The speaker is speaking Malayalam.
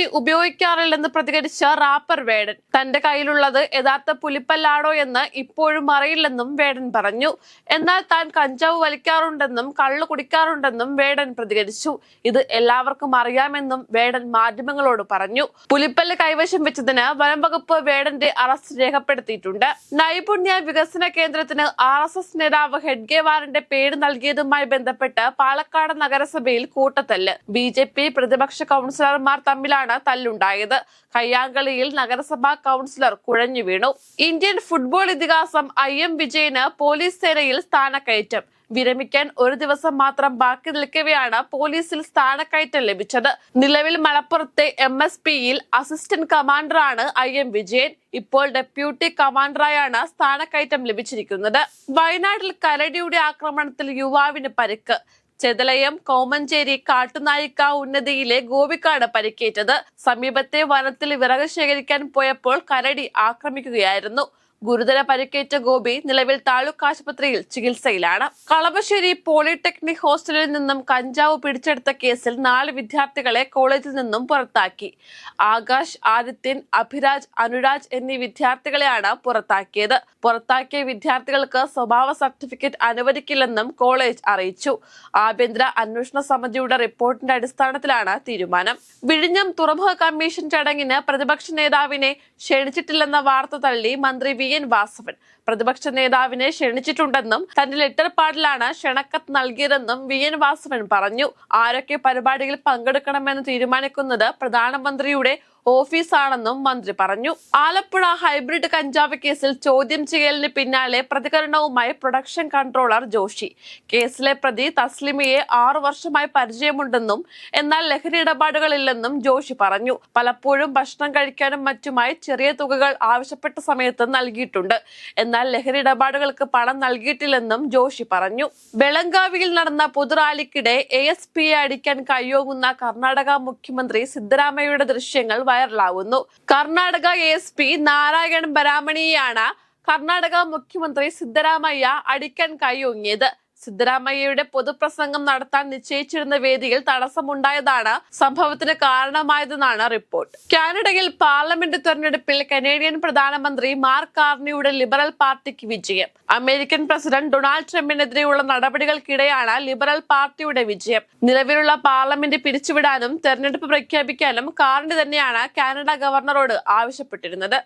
ലഹരി ഉപയോഗിക്കാറില്ലെന്ന് പ്രതികരിച്ച റാപ്പർ വേടൻ. തന്റെ കയ്യിലുള്ളത് യഥാർത്ഥ പുലിപ്പല്ലാണോ എന്ന് ഇപ്പോഴും അറിയില്ലെന്നും വേടൻ പറഞ്ഞു. എന്നാൽ താൻ കഞ്ചാവ് വലിക്കാറുണ്ടെന്നും കള്ളു കുടിക്കാറുണ്ടെന്നും വേടൻ പ്രതികരിച്ചു. ഇത് എല്ലാവർക്കും അറിയാമെന്നും വേടൻ മാധ്യമങ്ങളോട് പറഞ്ഞു. പുലിപ്പല്ല് കൈവശം വെച്ചതിന് വനം വകുപ്പ് വേടന്റെ അറസ്റ്റ് രേഖപ്പെടുത്തിയിട്ടുണ്ട്. നൈപുണ്യ വികസന കേന്ദ്രത്തിന് RSS നേതാവ് ഹെഡ്ഗേവാറിന്റെ പേര് നൽകിയതുമായി ബന്ധപ്പെട്ട് പാലക്കാട് നഗരസഭയിൽ കൂട്ടത്തല്ല്. BJP പ്രതിപക്ഷ കൗൺസിലർമാർ തമ്മിലാണ് തല്ലുണ്ടായത്. കയ്യാങ്കളിയിൽ നഗരസഭാ കൗൺസിലർ കുഴഞ്ഞു വീണു. ഇന്ത്യൻ ഫുട്ബോൾ ഇതിഹാസം IM വിജയന് പോലീസ് സേനയിൽ സ്ഥാനക്കയറ്റം. വിരമിക്കാൻ ഒരു ദിവസം മാത്രം ബാക്കി നിൽക്കവെയാണ് പോലീസിൽ സ്ഥാനക്കയറ്റം ലഭിച്ചത്. നിലവിൽ മലപ്പുറത്തെ MSPയിൽ അസിസ്റ്റന്റ് കമാൻഡറാണ് IM വിജയൻ. ഇപ്പോൾ ഡെപ്യൂട്ടി കമാൻഡറായാണ് സ്ഥാനക്കയറ്റം ലഭിച്ചിരിക്കുന്നത്. വയനാട്ടിൽ കരടിയുടെ ആക്രമണത്തിൽ യുവാവിന് പരിക്ക്. ചെതലയം കോമഞ്ചേരി കാട്ടുനായിക്ക ഉന്നതിയിലെ ഗോപിക്കാണ് പരിക്കേറ്റത്. സമീപത്തെ വനത്തിൽ വിറക് ശേഖരിക്കാൻ പോയപ്പോൾ കരടി ആക്രമിക്കുകയായിരുന്നു. ഗുരുതര പരിക്കേറ്റ ഗോപി നിലവിൽ താലൂക്ക് ആശുപത്രിയിൽ ചികിത്സയിലാണ്. കളമശ്ശേരി പോളിടെക്നിക് ഹോസ്റ്റലിൽ നിന്നും കഞ്ചാവ് പിടിച്ചെടുത്ത കേസിൽ 4 വിദ്യാർത്ഥികളെ കോളേജിൽ നിന്നും പുറത്താക്കി. ആകാശ്, ആദിത്യൻ, അഭിരാജ്, അനുരാജ് എന്നീ വിദ്യാർത്ഥികളെയാണ് പുറത്താക്കിയത്. പുറത്താക്കിയ വിദ്യാർത്ഥികൾക്ക് സ്വഭാവ സർട്ടിഫിക്കറ്റ് അനുവദിക്കില്ലെന്നും കോളേജ് അറിയിച്ചു. ആഭ്യന്തര അന്വേഷണ സമിതിയുടെ റിപ്പോർട്ടിന്റെ അടിസ്ഥാനത്തിലാണ് തീരുമാനം. വിഴിഞ്ഞം തുറമുഖ കമ്മീഷൻ ചടങ്ങിന് പ്രതിപക്ഷ നേതാവിനെ ക്ഷണിച്ചിട്ടില്ലെന്ന വാർത്ത തള്ളി മന്ത്രി VN വാസവൻ. പ്രതിപക്ഷ നേതാവിനെ ക്ഷണിച്ചിട്ടുണ്ടെന്നും തന്റെ ലെറ്റർ പാഡിലാണ് ക്ഷണക്കത്ത് നൽകിയതെന്നും VN വാസവൻ പറഞ്ഞു. ആരൊക്കെ പരിപാടിയിൽ പങ്കെടുക്കണമെന്ന് തീരുമാനിക്കുന്നത് പ്രധാനമന്ത്രിയുടെ ഓഫീസാണെന്നും മന്ത്രി പറഞ്ഞു. ആലപ്പുഴ ഹൈബ്രിഡ് കഞ്ചാവ് കേസിൽ ചോദ്യം ചെയ്യലിന് പിന്നാലെ പ്രതികരണവുമായി പ്രൊഡക്ഷൻ കൺട്രോളർ ജോഷി. കേസിലെ പ്രതി തസ്ലിമയെ 6 വർഷമായി പരിചയമുണ്ടെന്നും എന്നാൽ ലഹരി ഇടപാടുകളില്ലെന്നും ജോഷി പറഞ്ഞു. പലപ്പോഴും ഭക്ഷണം കഴിക്കാനും മറ്റുമായി ചെറിയ തുകകൾ ആവശ്യപ്പെട്ട സമയത്ത് നൽകിയിട്ടുണ്ട്. എന്നാൽ ലഹരി ഇടപാടുകൾക്ക് പണം നൽകിയിട്ടില്ലെന്നും ജോഷി പറഞ്ഞു. ബെളങ്കാവിയിൽ നടന്ന പൊതുറാലിക്കിടെ ASPയെ അടിക്കാൻ കയ്യോങ്ങുന്ന കർണാടക മുഖ്യമന്ത്രി സിദ്ധരാമയ്യയുടെ ദൃശ്യങ്ങൾ വൈറലാവുന്നു. കർണാടക ASP നാരായൺ ബരാമണിയെയാണ് കർണാടക മുഖ്യമന്ത്രി സിദ്ധരാമയ്യ അടിക്കാൻ കയ്യോങ്ങിയത്. സിദ്ധരാമയ്യയുടെ പൊതുപ്രസംഗം നടത്താൻ നിശ്ചയിച്ചിരുന്ന വേദിയിൽ തടസ്സമുണ്ടായതാണ് സംഭവത്തിന് കാരണമായതെന്നാണ് റിപ്പോർട്ട്. കാനഡയിൽ പാർലമെന്റ് തെരഞ്ഞെടുപ്പിൽ കനേഡിയൻ പ്രധാനമന്ത്രി മാർക്ക് കാർണിയുടെ ലിബറൽ പാർട്ടിക്ക് വിജയം. അമേരിക്കൻ പ്രസിഡന്റ് ഡൊണാൾഡ് ട്രംപിനെതിരെയുള്ള നടപടികൾക്കിടെയാണ് ലിബറൽ പാർട്ടിയുടെ വിജയം. നിലവിലുള്ള പാർലമെന്റ് പിരിച്ചുവിടാനും തെരഞ്ഞെടുപ്പ് പ്രഖ്യാപിക്കാനും കാർണി തന്നെയാണ് കാനഡ ഗവർണറോട് ആവശ്യപ്പെട്ടിരുന്നത്.